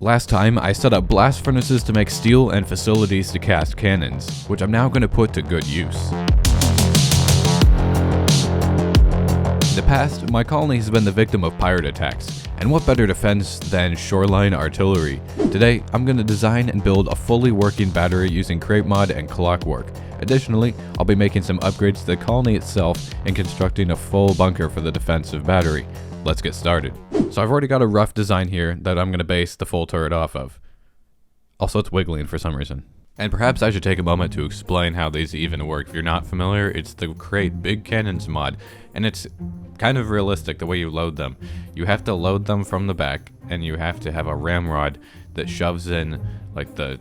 Last time, I set up blast furnaces to make steel and facilities to cast cannons, which I'm now going to put to good use. In the past, my colony has been the victim of pirate attacks, and what better defense than shoreline artillery? Today, I'm going to design and build a fully working battery using crate mod and clockwork. Additionally, I'll be making some upgrades to the colony itself and constructing a full bunker for the defensive battery. Let's get started. So I've already got a rough design here that I'm going to base the full turret off of. Also, it's wiggling for some reason. And perhaps I should take a moment to explain how these even work. If you're not familiar, it's the Crate Big Cannons mod, and it's kind of realistic the way you load them. You have to load them from the back, and you have to have a ramrod that shoves in like the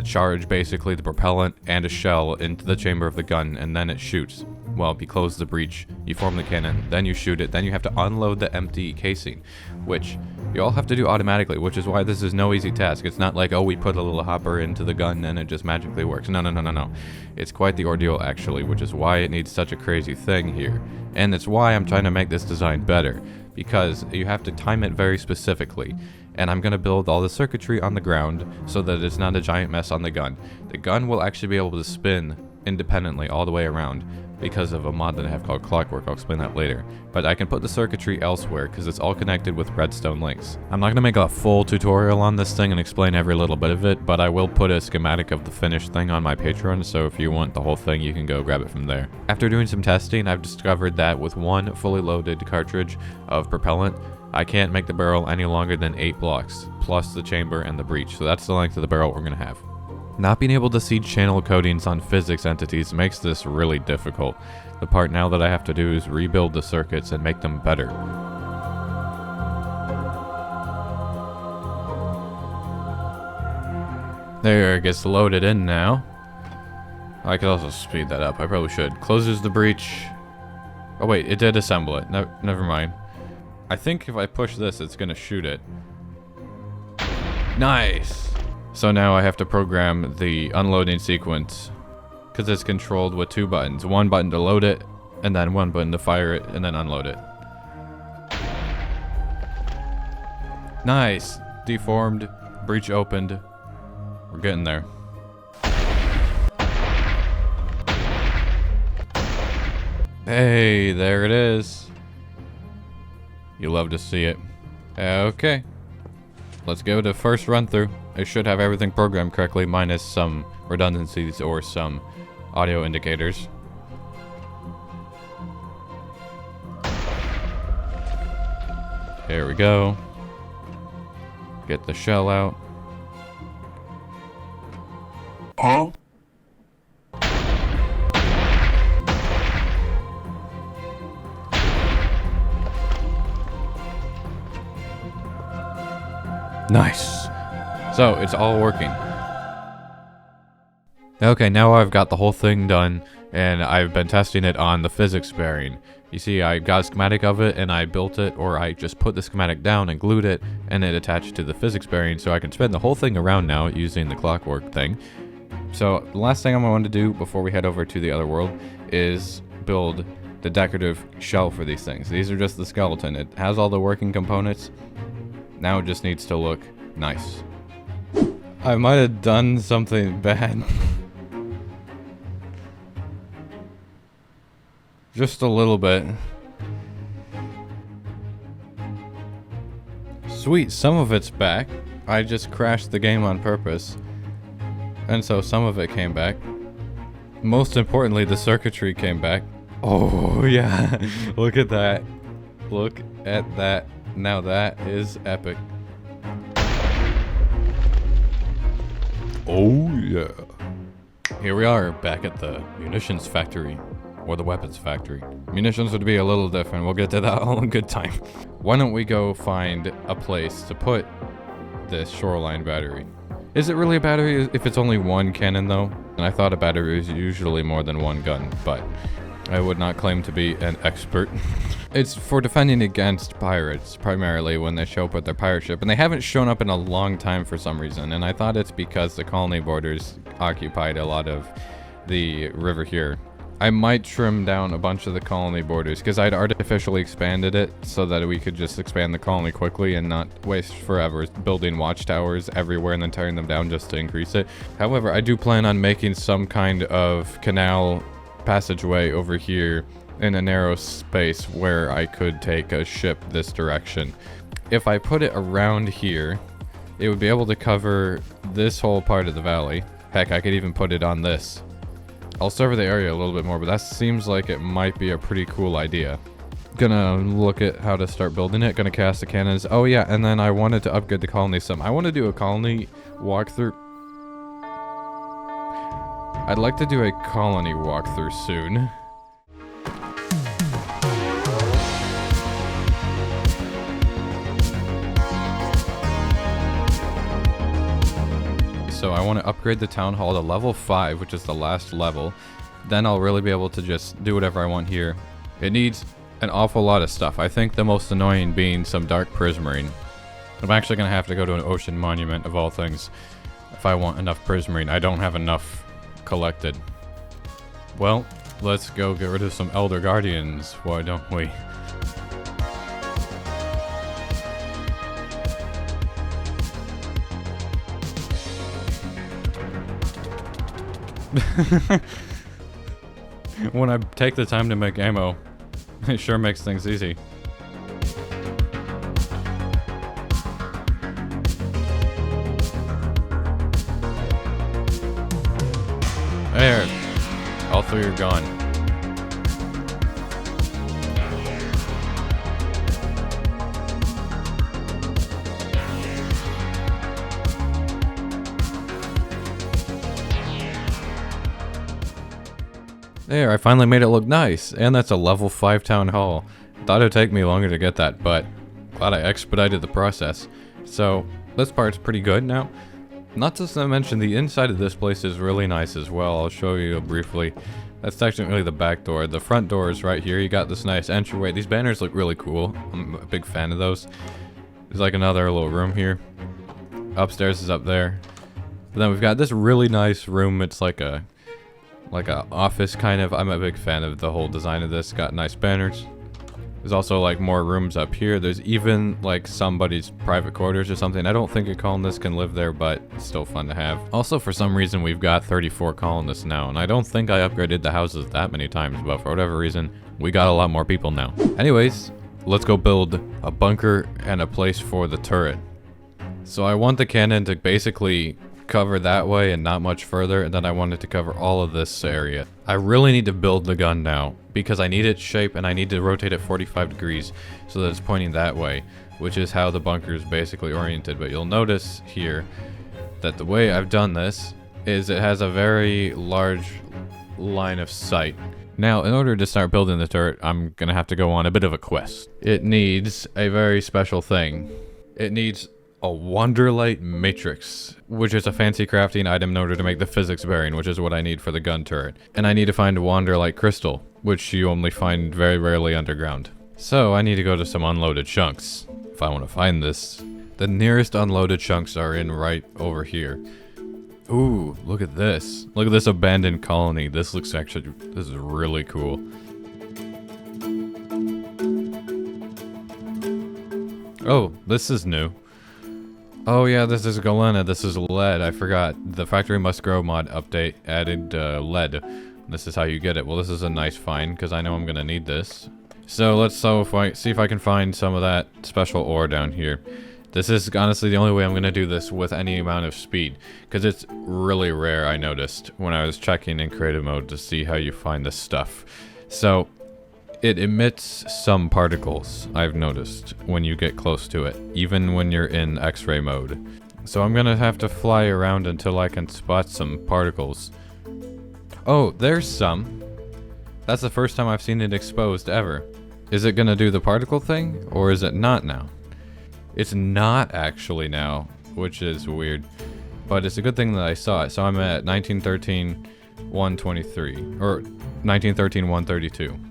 charge, basically the propellant, and a shell into the chamber of the gun, and then it shoots. Well, you close the breech, you form the cannon, then you shoot it, then you have to unload the empty casing, which you all have to do automatically, which is why this is no easy task. It's not like, oh, we put a little hopper into the gun and it just magically works. No. It's quite the ordeal, actually, which is why it needs such a crazy thing here. And it's why I'm trying to make this design better, because you have to time it very specifically. And I'm going to build all the circuitry on the ground so that it's not a giant mess on the gun. The gun will actually be able to spin independently all the way around because of a mod that I have called Clockwork. I'll explain that later. But I can put the circuitry elsewhere because it's all connected with redstone links. I'm not going to make a full tutorial on this thing and explain every little bit of it, but I will put a schematic of the finished thing on my Patreon, so if you want the whole thing, you can go grab it from there. After doing some testing, I've discovered that with one fully loaded cartridge of propellant, I can't make the barrel any longer than 8 blocks, plus the chamber and the breech, so that's the length of the barrel we're going to have. Not being able to see channel codings on physics entities makes this really difficult. The part now that I have to do is rebuild the circuits and make them better. There, it gets loaded in now. I could also speed that up, I probably should. Closes the breech. Oh wait, it did assemble it. No, never mind. I think if I push this, it's gonna shoot it. Nice! So now I have to program the unloading sequence, because it's controlled with 2 buttons. One button to load it, and then one button to fire it, and then unload it. Nice! Deformed, breech opened. We're getting there. Hey, there it is. You love to see it. Okay. Let's go to first run through. I should have everything programmed correctly, minus some redundancies or some audio indicators. Here we go. Get the shell out. Huh? Nice. So, it's all working. Okay, now I've got the whole thing done, and I've been testing it on the physics bearing. You see, I got a schematic of it, and I built it, or I just put the schematic down and glued it, and it attached to the physics bearing, so I can spin the whole thing around now using the clockwork thing. So, the last thing I'm going to do before we head over to the other world is build the decorative shell for these things. These are just the skeleton. It has all the working components. Now it just needs to look nice. I might have done something bad. Just a little bit. Sweet, some of it's back. I just crashed the game on purpose. And so some of it came back. Most importantly, the circuitry came back. Oh yeah, look at that. Look at that. Now that is epic. Oh yeah. Here we are back at the munitions factory. Or the weapons factory. Munitions would be a little different. We'll get to that all in good time. Why don't we go find a place to put this shoreline battery? Is it really a battery if it's only one cannon though? And I thought a battery is usually more than one gun, but I would not claim to be an expert. It's for defending against pirates, primarily when they show up with their pirate ship, and they haven't shown up in a long time for some reason, and I thought it's because the colony borders occupied a lot of the river here. I might trim down a bunch of the colony borders because I'd artificially expanded it so that we could just expand the colony quickly and not waste forever building watchtowers everywhere and then tearing them down just to increase it. However, I do plan on making some kind of canal passageway over here in a narrow space where I could take a ship this direction. If I put it around here, it would be able to cover this whole part of the valley. Heck, I could even put it on this. I'll survey the area a little bit more, but that seems like it might be a pretty cool idea. Gonna look at how to start building it. Gonna cast the cannons. Oh yeah, and then I wanted to upgrade the colony some. I want to do a colony walkthrough. I'd like to do a colony walkthrough soon. So I want to upgrade the town hall to level 5, which is the last level. Then I'll really be able to just do whatever I want here. It needs an awful lot of stuff. I think the most annoying being some dark prismarine. I'm actually going to have to go to an ocean monument of all things if I want enough prismarine. I don't have enough collected. Well, let's go get rid of some elder guardians, why don't we? When I take the time to make ammo, it sure makes things easy. There. All three are gone. There, I finally made it look nice, and that's a level 5 town hall. Thought it'd take me longer to get that, but glad I expedited the process. So, this part's pretty good now. Not to mention, the inside of this place is really nice as well. I'll show you briefly. That's technically the back door. The front door is right here. You got this nice entryway. These banners look really cool. I'm a big fan of those. There's like another little room here. Upstairs is up there. But then we've got this really nice room. It's like a office kind of. I'm a big fan of the whole design of this. Got nice banners. There's also like more rooms up here. There's even like somebody's private quarters or something. I don't think a colonist can live there, but it's still fun to have. Also, for some reason, we've got 34 colonists now, and I don't think I upgraded the houses that many times, but for whatever reason, we got a lot more people now. Anyways, let's go build a bunker and a place for the turret. So I want the cannon to basically cover that way and not much further, and then I wanted to cover all of this area. I really need to build the gun now because I need its shape and I need to rotate it 45 degrees so that it's pointing that way, which is how the bunker is basically oriented. But you'll notice here that the way I've done this is it has a very large line of sight. Now, in order to start building the turret, I'm gonna have to go on a bit of a quest. It needs a very special thing. It needs a Wonderlight Matrix, which is a fancy crafting item in order to make the physics bearing, which is what I need for the gun turret. And I need to find a Wonderlight Crystal, which you only find very rarely underground. So I need to go to some unloaded chunks if I want to find this. The nearest unloaded chunks are in right over here. Ooh, look at this. Look at this abandoned colony. This is really cool. Oh, this is new. Oh yeah, this is galena, this is lead, I forgot. The Factory Must Grow mod update added lead. This is how you get it. Well, this is a nice find, because I know I'm going to need this. So let's see if I can find some of that special ore down here. This is honestly the only way I'm going to do this with any amount of speed, because it's really rare, I noticed, when I was checking in creative mode to see how you find this stuff. So it emits some particles, I've noticed, when you get close to it, even when you're in X-ray mode. So I'm gonna have to fly around until I can spot some particles. Oh, there's some. That's the first time I've seen it exposed ever. Is it gonna do the particle thing, or is it not now? It's not actually now, which is weird. But it's a good thing that I saw it. So I'm at 1913-123, or 1913-132.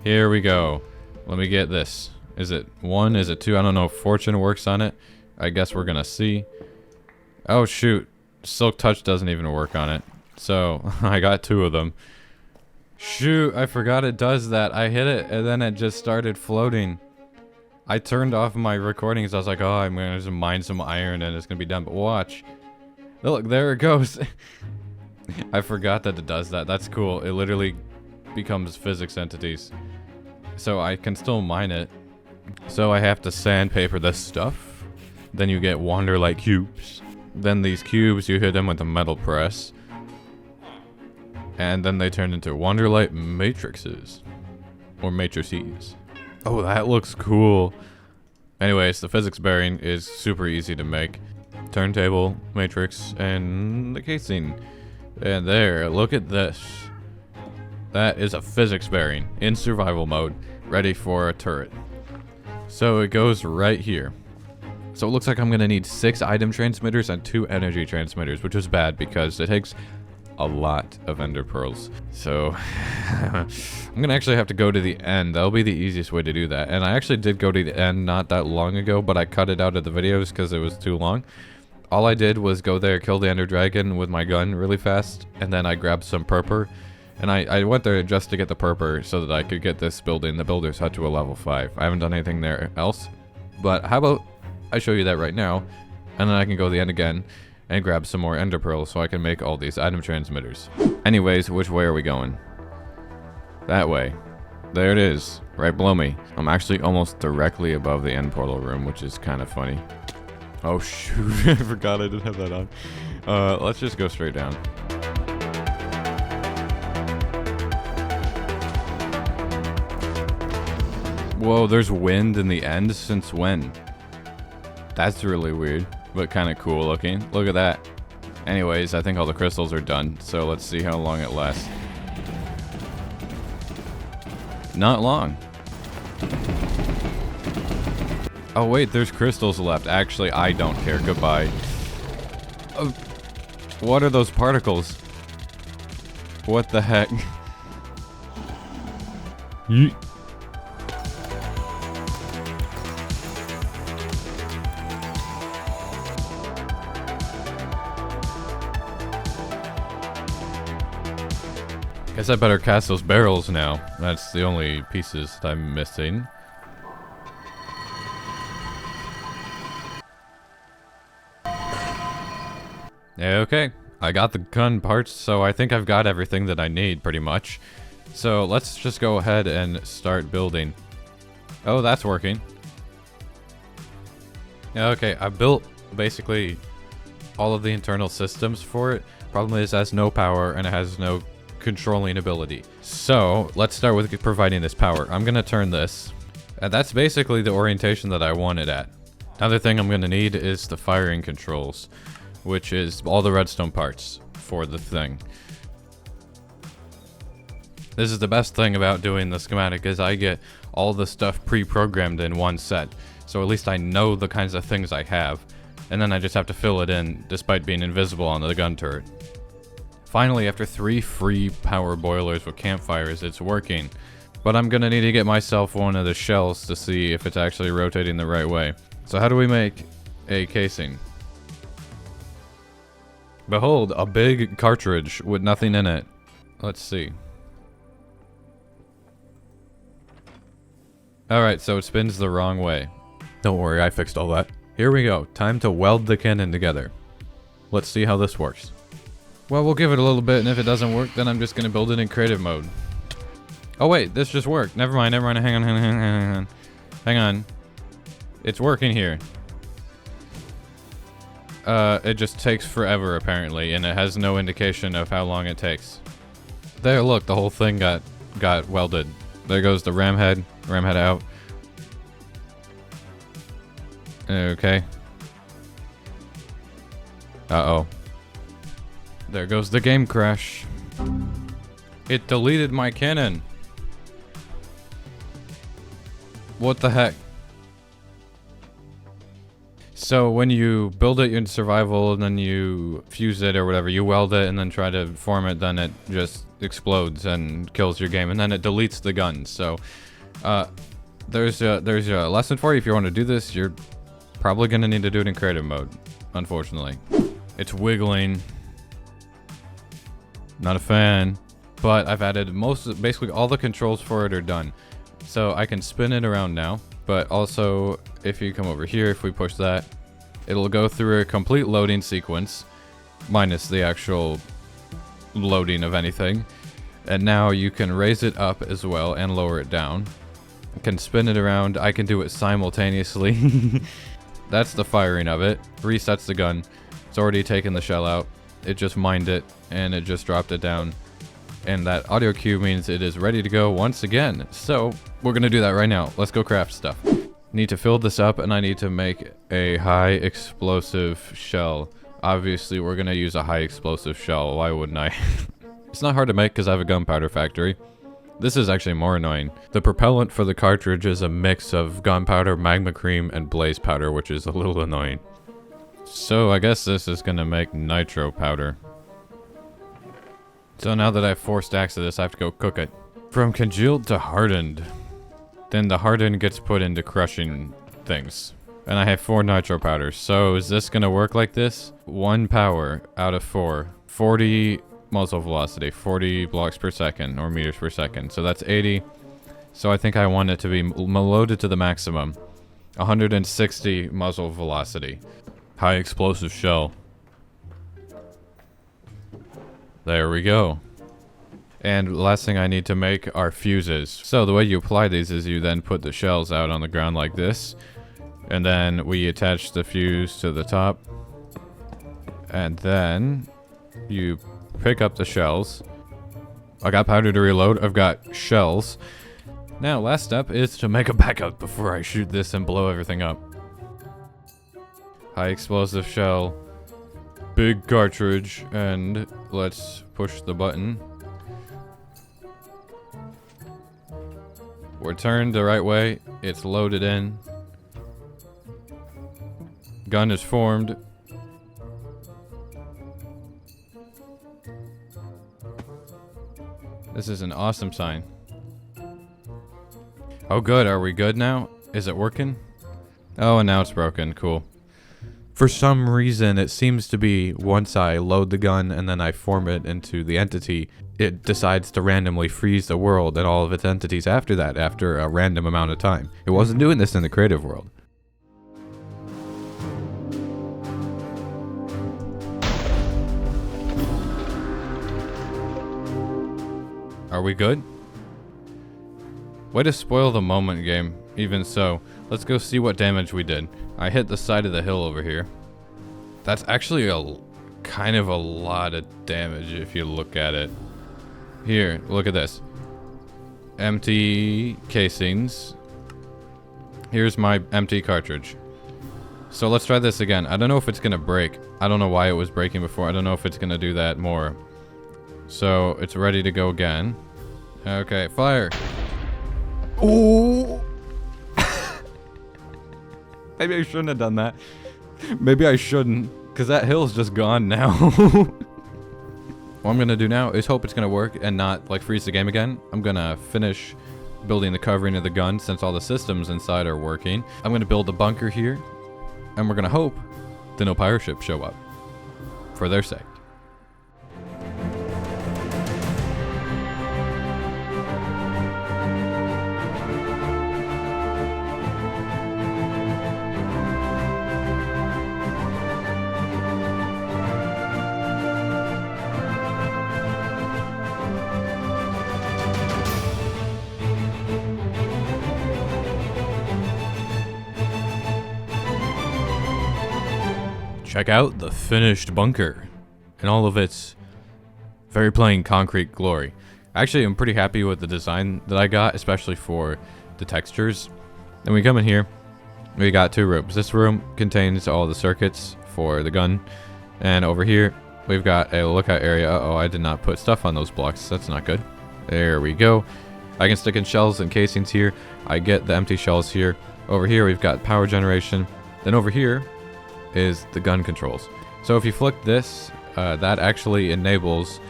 Here we go. Let me get this. Is it 1? Is it 2? I don't know if Fortune works on it. I guess we're gonna see. Oh shoot. Silk Touch doesn't even work on it. So I got 2 of them. Shoot, I forgot it does that. I hit it and then it just started floating. I turned off my recordings. I was like, oh, I'm gonna just mine some iron and it's gonna be done. But watch. Look, there it goes. I forgot that it does that. That's cool. It literally becomes physics entities. So I can still mine it. So I have to sandpaper this stuff. Then you get Wanderlight cubes. Then these cubes, you hit them with a metal press. And then they turn into Wanderlight matrices. Or matrices. Oh, that looks cool. Anyways, the physics bearing is super easy to make. Turntable, matrix, and the casing. And there, look at this. That is a physics bearing in survival mode, ready for a turret. So it goes right here. So it looks like I'm gonna need 6 item transmitters and 2 energy transmitters, which is bad because it takes a lot of ender pearls. So I'm gonna actually have to go to the end. That'll be the easiest way to do that. And I actually did go to the end not that long ago, but I cut it out of the videos because it was too long. All I did was go there, kill the ender dragon with my gun really fast, and then I grabbed some purple. And I went there just to get the purple so that I could get this building, the builder's hut, to a level 5. I haven't done anything there else. But how about I show you that right now, and then I can go to the end again and grab some more ender pearls so I can make all these item transmitters. Anyways, which way are we going? That way. There it is, right below me. I'm actually almost directly above the end portal room, which is kind of funny. Oh shoot, I forgot I didn't have that on. Let's just go straight down. Whoa, there's wind in the end? Since when? That's really weird, but kind of cool looking. Look at that. Anyways, I think all the crystals are done, so let's see how long it lasts. Not long. Oh wait, there's crystals left. Actually, I don't care. Goodbye. What are those particles? What the heck? Yeet. Guess I better cast those barrels now. That's the only pieces that I'm missing. Okay, I got the gun parts, so I think I've got everything that I need pretty much. So let's just go ahead and start building. Oh, that's working. Okay, I built basically all of the internal systems for it. Problem is it has no power and it has no controlling ability. So let's start with providing this power. I'm gonna turn this. That's basically the orientation that I wanted at. Another thing I'm gonna need is the firing controls, which is all the redstone parts for the thing. This is the best thing about doing the schematic is I get all the stuff pre-programmed in one set. So at least I know the kinds of things I have, and then I just have to fill it in despite being invisible on the gun turret. Finally, after 3 free power boilers with campfires, it's working. But I'm gonna need to get myself one of the shells to see if it's actually rotating the right way. So how do we make a casing? Behold, a big cartridge with nothing in it. Let's see. Alright, so it spins the wrong way. Don't worry, I fixed all that. Here we go. Time to weld the cannon together. Let's see how this works. Well, we'll give it a little bit, and if it doesn't work, then I'm just going to build it in creative mode. Oh wait, this just worked. Never mind, hang on. Hang on. It's working here. It just takes forever, apparently, and it has no indication of how long it takes. There, look, the whole thing got welded. There goes the ram head out. Okay. Uh-oh. There goes the game crash. It deleted my cannon. What the heck? So when you build it in survival and then you fuse it or whatever, you weld it and then try to form it, then it just explodes and kills your game, and then it deletes the gun. So there's a lesson for you. If you want to do this, you're probably gonna need to do it in creative mode, unfortunately. It's wiggling. Not a fan. But I've added basically all the controls for it are done. So I can spin it around now. But also, if you come over here, if we push that, it'll go through a complete loading sequence, minus the actual loading of anything. And now you can raise it up as well and lower it down. I can spin it around. I can do it simultaneously. That's the firing of it. Resets the gun. It's already taken the shell out. It just mined it and it just dropped it down. And that audio cue means it is ready to go once again. So we're gonna do that right now. Let's go craft stuff. Need to fill this up and I need to make a high explosive shell. Obviously we're gonna use a high explosive shell. Why wouldn't I? It's not hard to make because I have a gunpowder factory. This is actually more annoying. The propellant for the cartridge is a mix of gunpowder, magma cream, and blaze powder, which is a little annoying. So I guess this is gonna make nitro powder. So now that I have 4 stacks of this, I have to go cook it. From congealed to hardened. Then the hardened gets put into crushing things. And I have 4 nitro powders. So is this gonna work like this? 1 power out of 4. 40 muzzle velocity. 40 blocks per second or meters per second. So that's 80. So I think I want it to be loaded to the maximum. 160 muzzle velocity. High explosive shell. There we go. And last thing I need to make are fuses. So the way you apply these is you then put the shells out on the ground like this. And then we attach the fuse to the top. And then you pick up the shells. I got powder to reload. I've got shells. Now last step is to make a backup before I shoot this and blow everything up. High explosive shell. Big cartridge, and let's push the button. We're turned the right way. It's loaded in. Gun is formed. This is an awesome sign. Oh good, are we good now? Is it working? Oh, and now it's broken, cool. For some reason, it seems to be once I load the gun and then I form it into the entity, it decides to randomly freeze the world and all of its entities after that, after a random amount of time. It wasn't doing this in the creative world. Are we good? Way to spoil the moment, game. Even so, let's go see what damage we did. I hit the side of the hill over here. That's actually a kind of a lot of damage if you look at it. Here, look at this. Empty casings. Here's my empty cartridge. So let's try this again. I don't know if it's gonna break. I don't know why it was breaking before. I don't know if it's gonna do that more. So it's ready to go again. Okay, fire. Ooh. Maybe I shouldn't have done that. Maybe I shouldn't, because that hill's just gone now. What I'm gonna do now is hope it's gonna work and not like freeze the game again. I'm gonna finish building the covering of the gun since all the systems inside are working. I'm gonna build a bunker here, and we're gonna hope that no pirate ships show up for their sake. Check out the finished bunker in all of its very plain concrete glory. Actually, I'm pretty happy with the design that I got, especially for the textures. Then we come in here, we got 2 rooms. This room contains all the circuits for the gun, and over here we've got a lookout area. Uh-oh, I did not put stuff on those blocks. That's not good. There we go. I can stick in shells and casings here. I get the empty shells here. Over here we've got power generation. Then over here is the gun controls. So if you flick this, that actually enables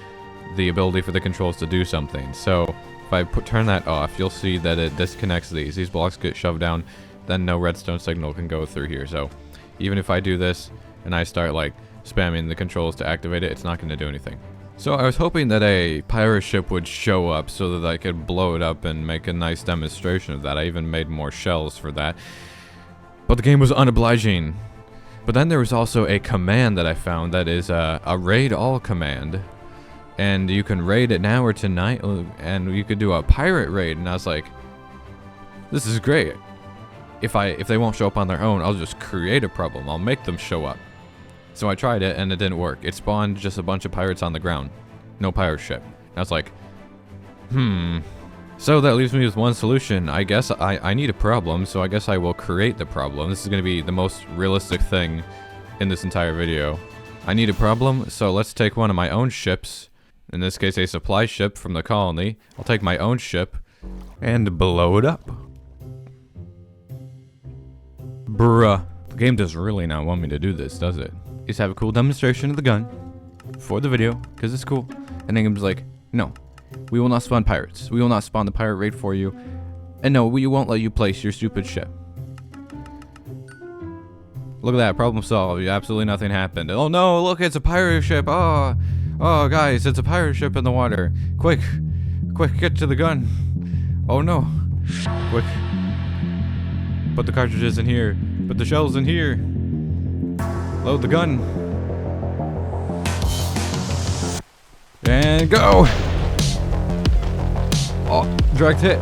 the ability for the controls to do something. So if I turn that off, you'll see that it disconnects these. These blocks get shoved down, then no redstone signal can go through here. So even if I do this and I start like spamming the controls to activate it, it's not going to do anything. So I was hoping that a pirate ship would show up so that I could blow it up and make a nice demonstration of that. I even made more shells for that. But the game was unobliging. But then there was also a command that I found that is a raid all command. And you can raid it now or tonight, and you could do a pirate raid. And I was like, this is great. If they won't show up on their own, I'll just create a problem. I'll make them show up. So I tried it, and it didn't work. It spawned just a bunch of pirates on the ground. No pirate ship. And I was like, So that leaves me with one solution. I guess I need a problem, so I guess I will create the problem. This is going to be the most realistic thing in this entire video. I need a problem, so let's take one of my own ships. In this case, a supply ship from the colony. I'll take my own ship and blow it up. Bruh. The game does really not want me to do this, does it? Just have a cool demonstration of the gun for the video, because it's cool. And then the game's like, no, we will not spawn pirates. We will not spawn the pirate raid for you. And no, we won't let you place your stupid ship. Look at that, problem solved. Absolutely nothing happened. Oh no, look, it's a pirate ship. Oh, guys, it's a pirate ship in the water. Quick, get to the gun. Oh no, quick. Put the cartridges in here. Put the shells in here. Load the gun. And go! Oh, direct hit.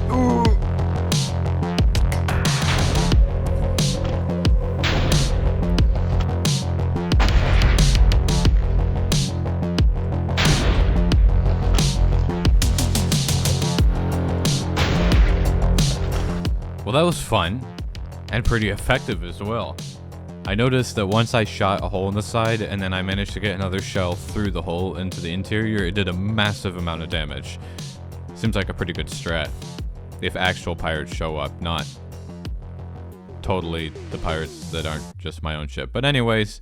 Ooh. Well, that was fun, and pretty effective as well. I noticed that once I shot a hole in the side, and then I managed to get another shell through the hole into the interior, it did a massive amount of damage. Seems like a pretty good strat. If actual pirates show up, not totally the pirates that aren't just my own ship. But anyways,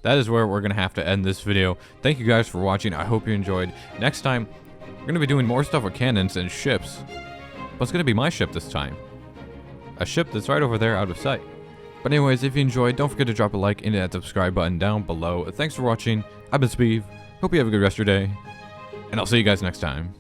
that is where we're going to have to end this video. Thank you guys for watching. I hope you enjoyed. Next time, we're going to be doing more stuff with cannons and ships. But it's going to be my ship this time. A ship that's right over there out of sight. But anyways, if you enjoyed, don't forget to drop a like and hit that subscribe button down below. Thanks for watching. I've been Sbeev. Hope you have a good rest of your day. And I'll see you guys next time.